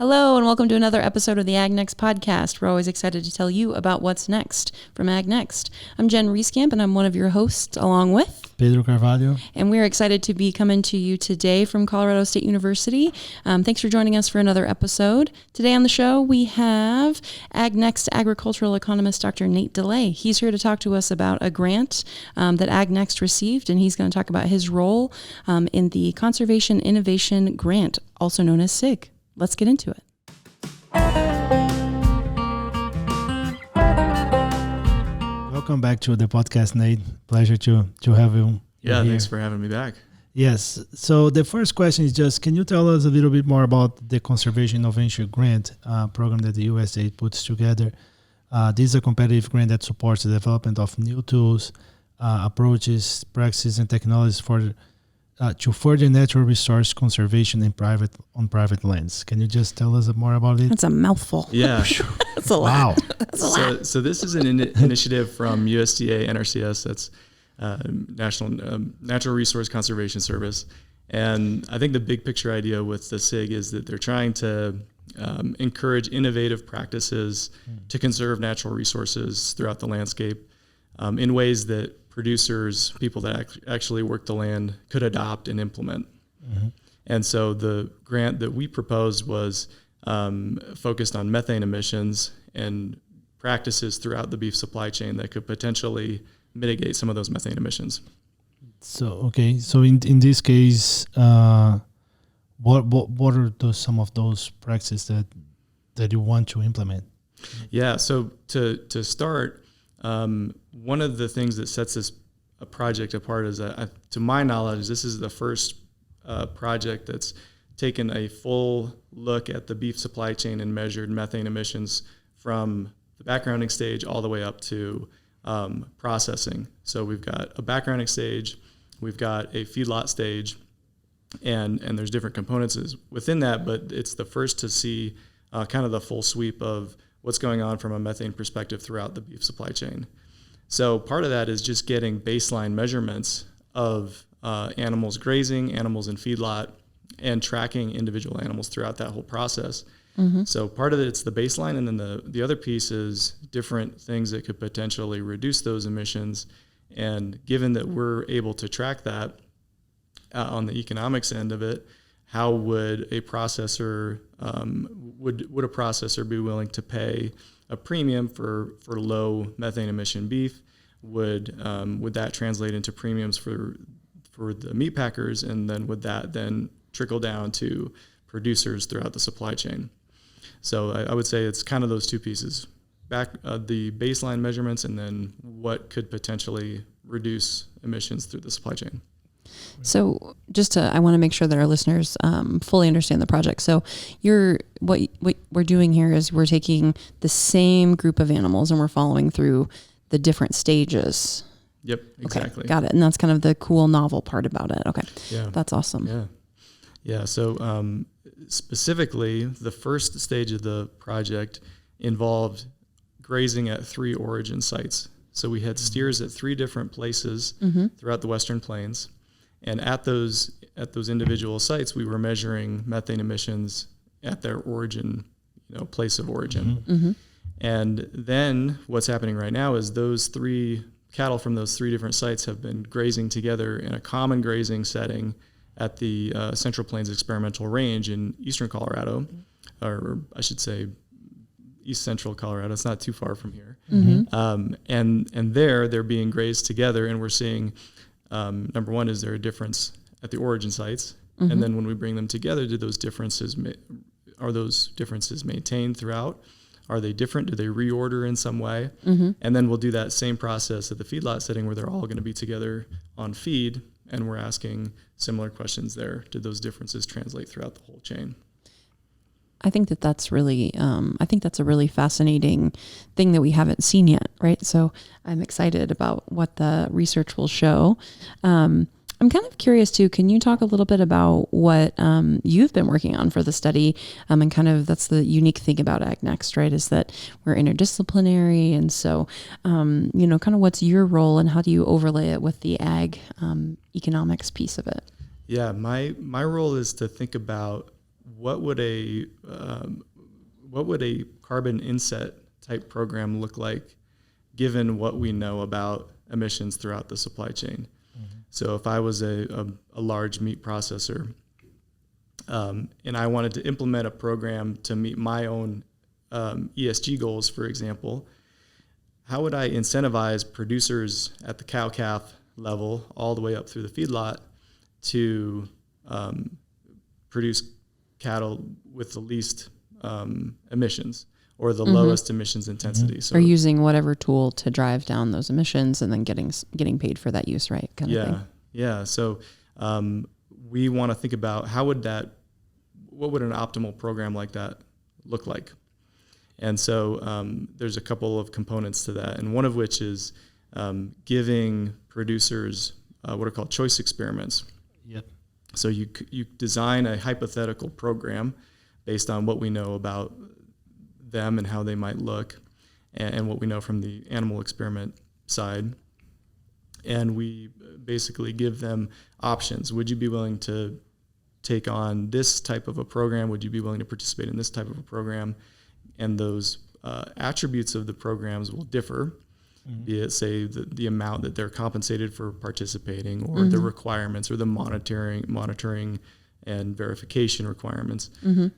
Hello, and welcome to another episode of the AgNext Podcast. We're always excited to tell you about what's next from AgNext. I'm Jen Rieskamp, and I'm one of your hosts, along with Pedro Carvalho. And we're excited to be coming to you today from Colorado State University. Thanks for joining us for another episode. Today on the show, we have AgNext agricultural economist Dr. Nate DeLay. He's here to talk to us about a grant that AgNext received, and he's going to talk about his role in the Conservation Innovation Grant, also known as SIG. Let's get into it. Welcome back to the podcast, Nate. Pleasure to have you. Yeah, here. Thanks for having me back. Yes. So the first question is just, can you tell us a little bit more about the Conservation Innovation Grant program that the USDA puts together? This is a competitive grant that supports the development of new tools, approaches, practices, and technologies to further natural resource conservation on private lands. Can you just tell us more about it? That's a mouthful. Yeah. That's a lot. Wow. That's a lot. So this is an initiative from USDA NRCS, that's National Natural Resource Conservation Service. And I think the big picture idea with the SIG is that they're trying to encourage innovative practices to conserve natural resources throughout the landscape in ways that producers, people that actually work the land, could adopt and implement. Mm-hmm. And so the grant that we proposed was focused on methane emissions and practices throughout the beef supply chain that could potentially mitigate some of those methane emissions. So in this case, what are some of those practices that you want to implement? Yeah, so to start, one of the things that sets this project apart is that, to my knowledge, this is the first project that's taken a full look at the beef supply chain and measured methane emissions from the backgrounding stage all the way up to processing. So we've got a backgrounding stage, we've got a feedlot stage, and there's different components within that, but it's the first to see kind of the full sweep of what's going on from a methane perspective throughout the beef supply chain. So part of that is just getting baseline measurements of animals grazing, animals in feedlot, and tracking individual animals throughout that whole process. Mm-hmm. So part of it's the baseline, and then the other piece is different things that could potentially reduce those emissions. And given that we're able to track that on the economics end of it, how would a processor would a processor be willing to pay a premium for low methane emission beef? Would that translate into premiums for the meat packers, and then would that then trickle down to producers throughout the supply chain? So I would say it's kind of those two pieces: the baseline measurements, and then what could potentially reduce emissions through the supply chain. So I want to make sure that our listeners fully understand the project. So what we're doing here is we're taking the same group of animals and we're following through the different stages. Yep, exactly. Okay, got it. And that's kind of the cool, novel part about it. Okay, yeah, that's awesome. Yeah. So specifically, the first stage of the project involved grazing at 3 origin sites. So we had steers at 3 different places throughout the Western Plains. And at those individual sites, we were measuring methane emissions at their origin, place of origin. Mm-hmm. Mm-hmm. And then what's happening right now is those 3 cattle from those 3 different sites have been grazing together in a common grazing setting at the Central Plains Experimental Range in eastern Colorado, or I should say east central Colorado. It's not too far from here. Mm-hmm. And they're being grazed together, and we're seeing number one, is there a difference at the origin sites? Mm-hmm. And then when we bring them together, are those differences maintained throughout? Are they different? Do they reorder in some way? Mm-hmm. And then we'll do that same process at the feedlot setting where they're all going to be together on feed, and we're asking similar questions there. Did those differences translate throughout the whole chain? I think that's really, a really fascinating thing that we haven't seen yet, right? So I'm excited about what the research will show. I'm kind of curious too, can you talk a little bit about what you've been working on for the study? And kind of that's the unique thing about AgNext, right? Is that we're interdisciplinary. And so, kind of what's your role and how do you overlay it with the ag economics piece of it? Yeah, my role is to think about what would a carbon inset type program look like given what we know about emissions throughout the supply chain. So if I was a large meat processor and I wanted to implement a program to meet my own ESG goals, for example, how would I incentivize producers at the cow-calf level all the way up through the feedlot to produce cattle with the least emissions or the lowest emissions intensity? So or using whatever tool to drive down those emissions and then getting paid for that use, right? Kind of thing. Yeah. So we want to think about what would an optimal program like that look like? And so there's a couple of components to that, and one of which is giving producers what are called choice experiments. Yep. So you design a hypothetical program based on what we know about them and how they might look, and what we know from the animal experiment side. And we basically give them options. Would you be willing to take on this type of a program? Would you be willing to participate in this type of a program? And those attributes of the programs will differ, be it, say, the amount that they're compensated for participating, or the requirements, or the monitoring and verification requirements.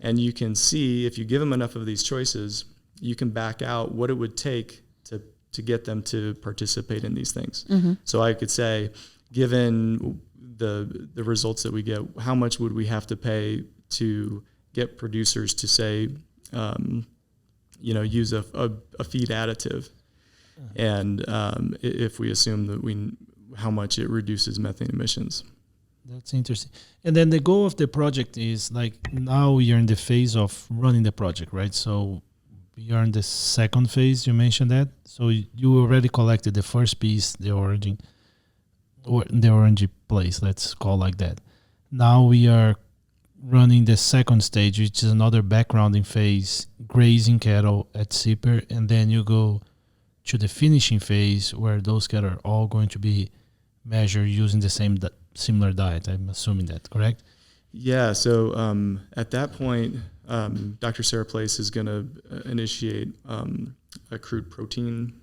And you can see, if you give them enough of these choices, you can back out what it would take to get them to participate in these things. So I could say, given the results that we get, how much would we have to pay to get producers to, say, use a feed additive? And if we assume that how much it reduces methane emissions. That's interesting. And then the goal of the project is, like, now you're in the phase of running the project, right? So you're in the second phase, you mentioned that. So you already collected the first piece, the origin, or the orangey place, let's call like that. Now we are running the second stage, which is another backgrounding phase, grazing cattle at Zipper, and then you go to the finishing phase where those cattle are all going to be measured using the same similar diet. I'm assuming that, correct? Yeah. So at that point, Dr. Sarah Place is going to initiate a crude protein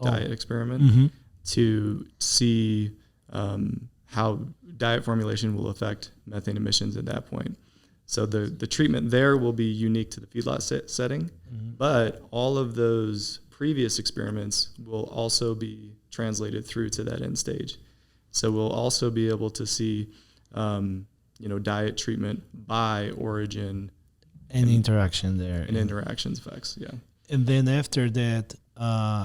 diet experiment to see how diet formulation will affect methane emissions at that point. So the treatment there will be unique to the feedlot setting, but all of those previous experiments will also be translated through to that end stage. So we'll also be able to see, diet treatment by origin and interaction there, and interactions effects. Yeah. And then after that,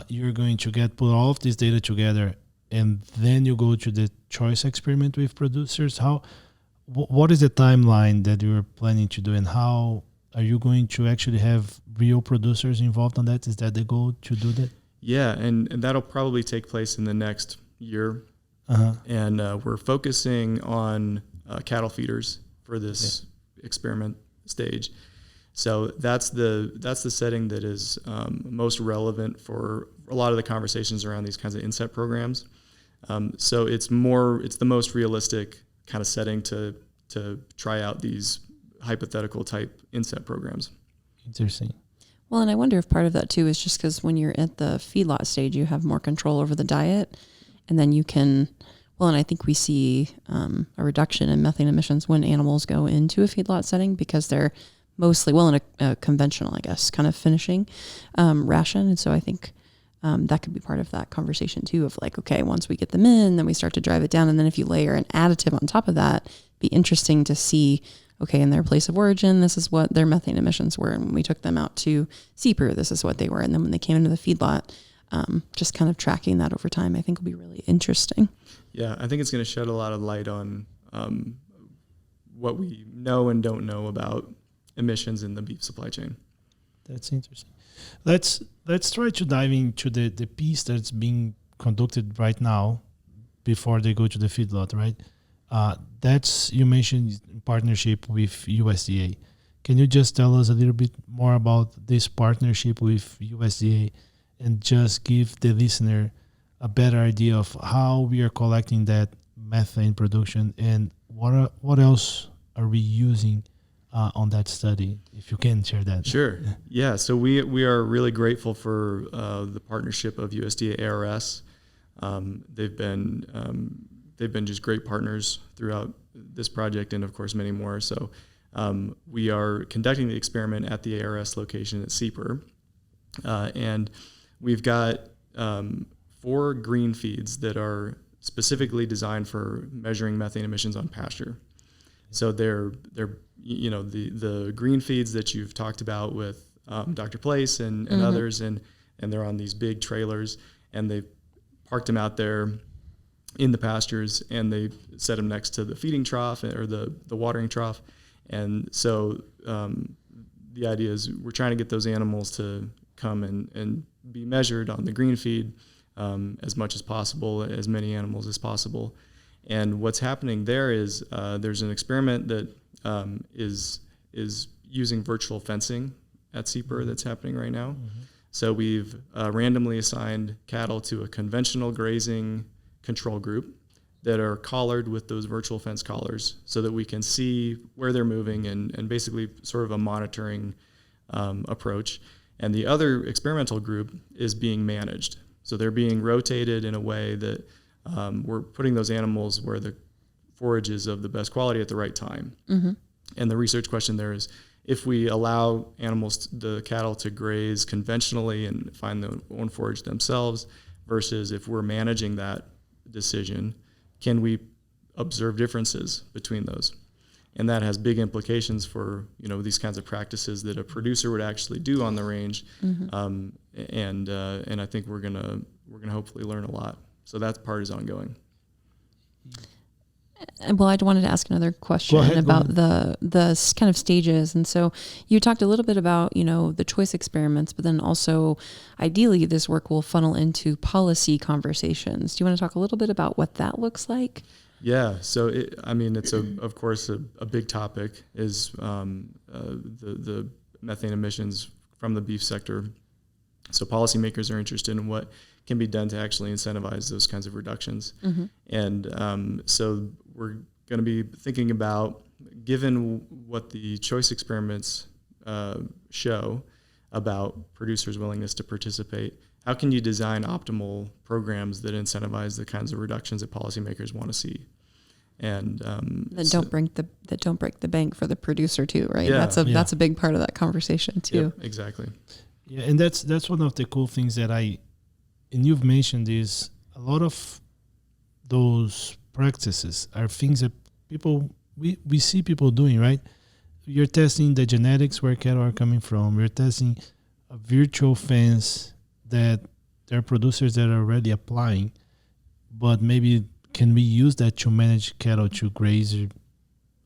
you're going to put all of this data together, and then you go to the choice experiment with producers. What is the timeline that you're planning to do, and how are you going to actually have real producers involved on that? Is that the goal, to do that? Yeah, and that'll probably take place in the next year. And we're focusing on cattle feeders for this experiment stage. So that's the setting that is most relevant for a lot of the conversations around these kinds of inset programs. So it's the most realistic kind of setting to try out these hypothetical type inset programs. Interesting. Well, and I wonder if part of that too is just because when you're at the feedlot stage, you have more control over the diet, and then you can, and I think we see a reduction in methane emissions when animals go into a feedlot setting because they're mostly, in a conventional, I guess, kind of finishing ration. And so I think that could be part of that conversation too, of like, okay, once we get them in, then we start to drive it down. And then if you layer an additive on top of that, be interesting to see, okay, in their place of origin, this is what their methane emissions were. And when we took them out to CPR, this is what they were. And then when they came into the feedlot, just kind of tracking that over time, I think will be really interesting. Yeah, I think it's going to shed a lot of light on what we know and don't know about emissions in the beef supply chain. That's interesting. Let's try to dive into the piece that's being conducted right now before they go to the feedlot, right? That's, you mentioned partnership with USDA. Can you just tell us a little bit more about this partnership with USDA and just give the listener a better idea of how we are collecting that methane production and what else are we using on that study, if you can share that. Sure. Yeah. So we are really grateful for the partnership of USDA ARS. They've been just great partners throughout this project, and of course many more. So we are conducting the experiment at the ARS location at CEPR, and we've got 4 green feeds that are specifically designed for measuring methane emissions on pasture. So they're the green feeds that you've talked about with Dr. Place and others, and they're on these big trailers, and they parked them out there in the pastures, and they set them next to the feeding trough or the watering trough. And so the idea is we're trying to get those animals to come and be measured on the green feed as much as possible, as many animals as possible. And what's happening there is there's an experiment that is using virtual fencing at CEPR that's happening right now. So we've randomly assigned cattle to a conventional grazing control group that are collared with those virtual fence collars so that we can see where they're moving and basically sort of a monitoring approach. And the other experimental group is being managed. So they're being rotated in a way that we're putting those animals where the forage is of the best quality at the right time. And the research question there is, if we allow the cattle to graze conventionally and find their own forage themselves, versus if we're managing that decision, can we observe differences between those? And that has big implications for these kinds of practices that a producer would actually do on the range. And I think we're gonna hopefully learn a lot. So that part is ongoing. Well, I wanted to ask another question about the kind of stages. And so you talked a little bit about, the choice experiments, but then also ideally this work will funnel into policy conversations. Do you want to talk a little bit about what that looks like? Yeah. So, it's of course a big topic is the methane emissions from the beef sector. So policymakers are interested in what can be done to actually incentivize those kinds of reductions. And so we're going to be thinking about, given what the choice experiments show about producers' willingness to participate, how can you design optimal programs that incentivize the kinds of reductions that policymakers want to see? And that don't break the bank for the producer too, right? Yeah, that's a big part of that conversation too. Yep, exactly. Yeah, and that's one of the cool things that and you've mentioned is a lot of those practices are things that we see people doing, right? You're testing the genetics where cattle are coming from. We're testing a virtual fence that there are producers that are already applying, but maybe can we use that to manage cattle to graze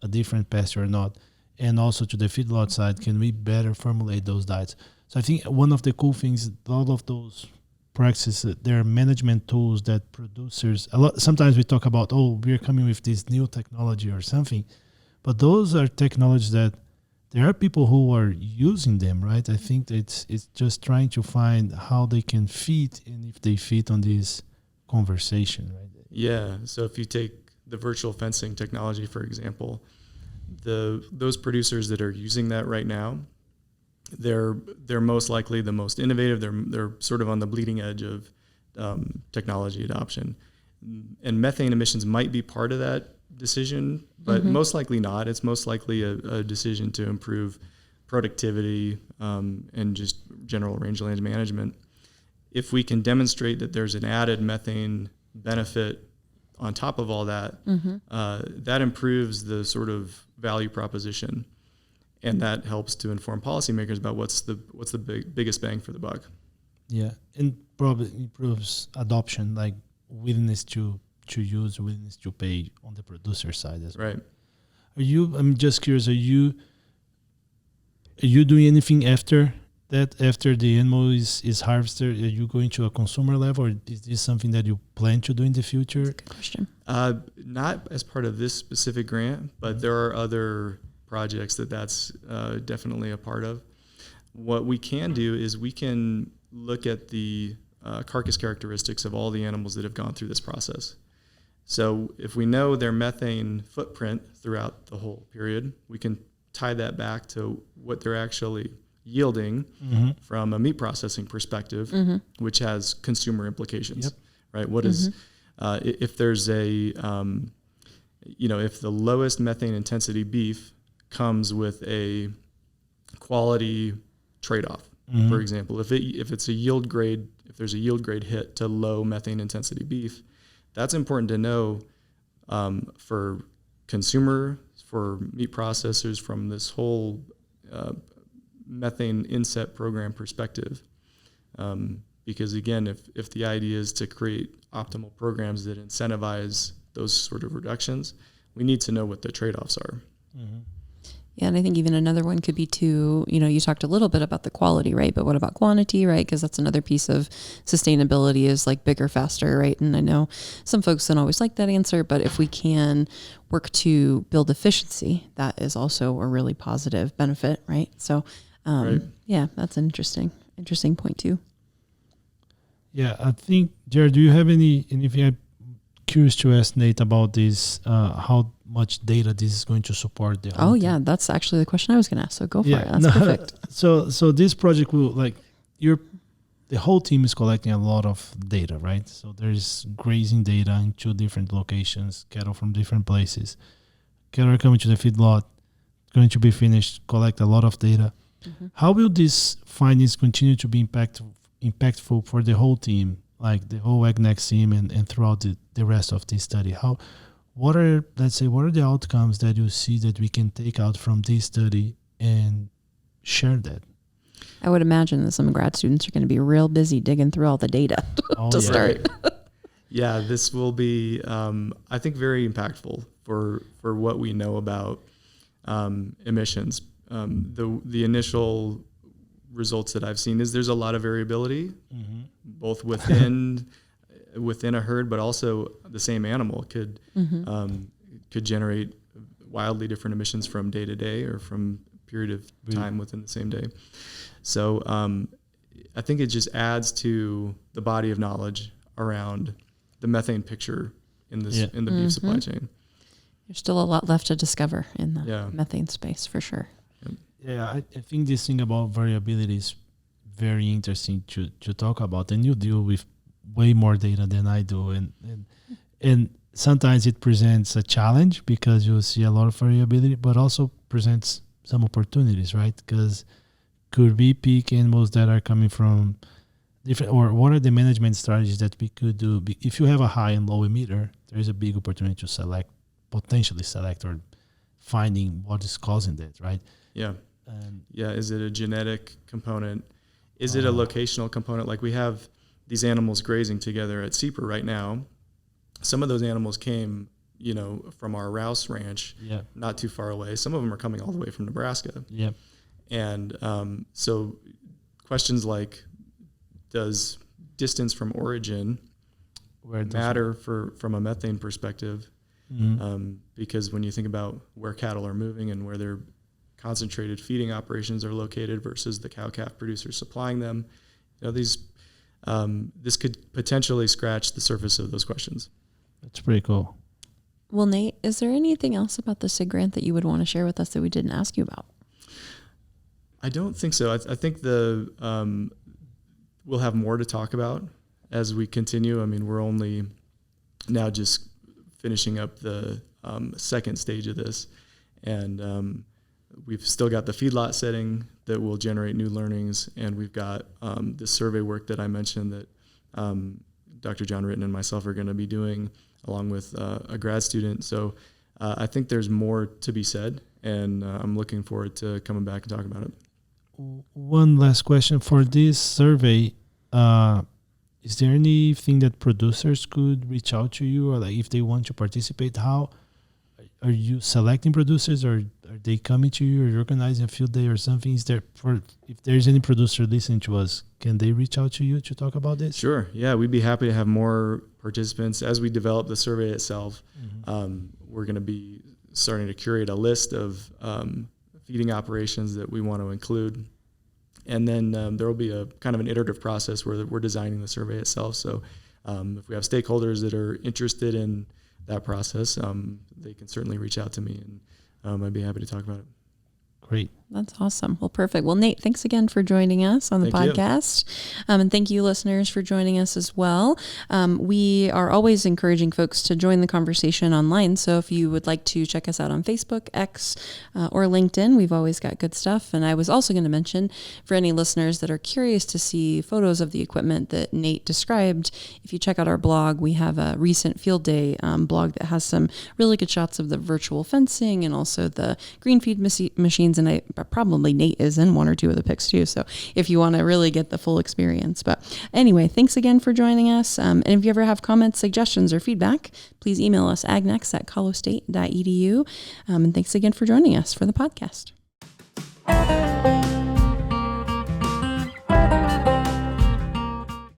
a different pasture or not? And also to the feedlot side, can we better formulate those diets? So I think one of the cool things, a lot of those practices, there are management tools that producers, sometimes we talk about, we're coming with this new technology or something, but those are technologies that there are people who are using them, right? I think it's just trying to find how they can fit and if they fit on this conversation, right? Yeah. So if you take the virtual fencing technology, for example, those producers that are using that right now, they're most likely the most innovative. They're sort of on the bleeding edge of technology adoption, and methane emissions might be part of that decision, but most likely not. It's most likely a decision to improve productivity and just general rangeland management. If we can demonstrate that there's an added methane benefit on top of all that, that improves the sort of value proposition. And that helps to inform policymakers about what's the biggest bang for the buck. Yeah, and probably improves adoption, like willingness to use, willingness to pay on the producer side as well. Right. I'm just curious, are you doing anything after that? After the animal is harvested, are you going to a consumer level, or is this something that you plan to do in the future? That's a good question. Not as part of this specific grant, but there are other projects that's definitely a part of. What we can do is we can look at the carcass characteristics of all the animals that have gone through this process. So if we know their methane footprint throughout the whole period, we can tie that back to what they're actually yielding from a meat processing perspective, which has consumer implications, right? What is, if there's a, if the lowest methane intensity beef comes with a quality trade-off, for example, if it's a yield grade, if there's a yield grade hit to low methane intensity beef, that's important to know for consumer, for meat processors, from this whole methane inset program perspective. Because again, if the idea is to create optimal programs that incentivize those sort of reductions, we need to know what the trade-offs are. Yeah, and I think even another one could be to, you talked a little bit about the quality, right? But what about quantity, right? Because that's another piece of sustainability is like bigger, faster, right? And I know some folks don't always like that answer, but if we can work to build efficiency, that is also a really positive benefit, right? So, yeah, that's an interesting point too. Yeah, I think, Jared, do you have anything? I'm curious to ask Nate about this, how much data this is going to support. Yeah, that's actually the question I was going to ask. So go for it. That's perfect. So this project will, the whole team is collecting a lot of data, right? So there's grazing data in 2 different locations, cattle from different places. Cattle are coming to the feedlot, going to be finished, collect a lot of data. How will these findings continue to be impactful for the whole team, like the whole AgNext team and throughout the rest of this study? What are the outcomes that you see that we can take out from this study and share that? I would imagine that some grad students are going to be real busy digging through all the data to start. Yeah, this will be, I think, very impactful for what we know about emissions. The initial results that I've seen is there's a lot of variability, both within a herd, but also the same animal could generate wildly different emissions from day to day or from period of time within the same day. So I think it just adds to the body of knowledge around the methane picture in the beef supply chain. There's still a lot left to discover in the methane space for sure. Yeah, I think this thing about variability is very interesting to talk about, and you deal with way more data than I do, and sometimes it presents a challenge because you see a lot of variability, but also presents some opportunities, right? Because could we pick animals that are coming from different, or what are the management strategies that we could do? If you have a high and low emitter, there is a big opportunity to potentially select or finding what is causing that, right? Yeah. Is it a genetic component? Is it a locational component? Like we have these animals grazing together at Seeper right now. Some of those animals came, from our Rouse Ranch, not too far away. Some of them are coming all the way from Nebraska. Yeah. And so questions like, does distance from origin matter from a methane perspective? Because when you think about where cattle are moving and where their concentrated feeding operations are located versus the cow-calf producers supplying them, this could potentially scratch the surface of those questions. That's pretty cool. Well, Nate, is there anything else about the SIG grant that you would want to share with us that we didn't ask you about? I don't think so. I think we'll have more to talk about as we continue. I mean, we're only now just finishing up the second stage of this, and we've still got the feedlot setting that will generate new learnings, and we've got the survey work that I mentioned that Dr. John Ritten and myself are going to be doing along with a grad student. So I think there's more to be said, and I'm looking forward to coming back and talking about it. One last question for this survey. Is there anything that producers could reach out to you, or if they want to participate? How are you selecting producers, or are they coming to you, or you're organizing a field day or something? Is there, if there's any producer listening to us, can they reach out to you to talk about this? Sure. Yeah, we'd be happy to have more participants as we develop the survey itself. We're going to be starting to curate a list of feeding operations that we want to include. And then there will be a kind of an iterative process where we're designing the survey itself. So if we have stakeholders that are interested in that process, they can certainly reach out to me, and I'd be happy to talk about it. Great. That's awesome. Well, perfect. Well, Nate, thanks again for joining us on the podcast. And thank you, listeners, for joining us as well. We are always encouraging folks to join the conversation online. So if you would like to check us out on Facebook, X, or LinkedIn, we've always got good stuff. And I was also going to mention, for any listeners that are curious to see photos of the equipment that Nate described, if you check out our blog, we have a recent field day blog that has some really good shots of the virtual fencing and also the green feed machines. And probably Nate is in one or two of the pics too. So if you want to really get the full experience. But anyway, thanks again for joining us. And if you ever have comments, suggestions, or feedback, please email us agnext.colostate.edu. And thanks again for joining us for the podcast.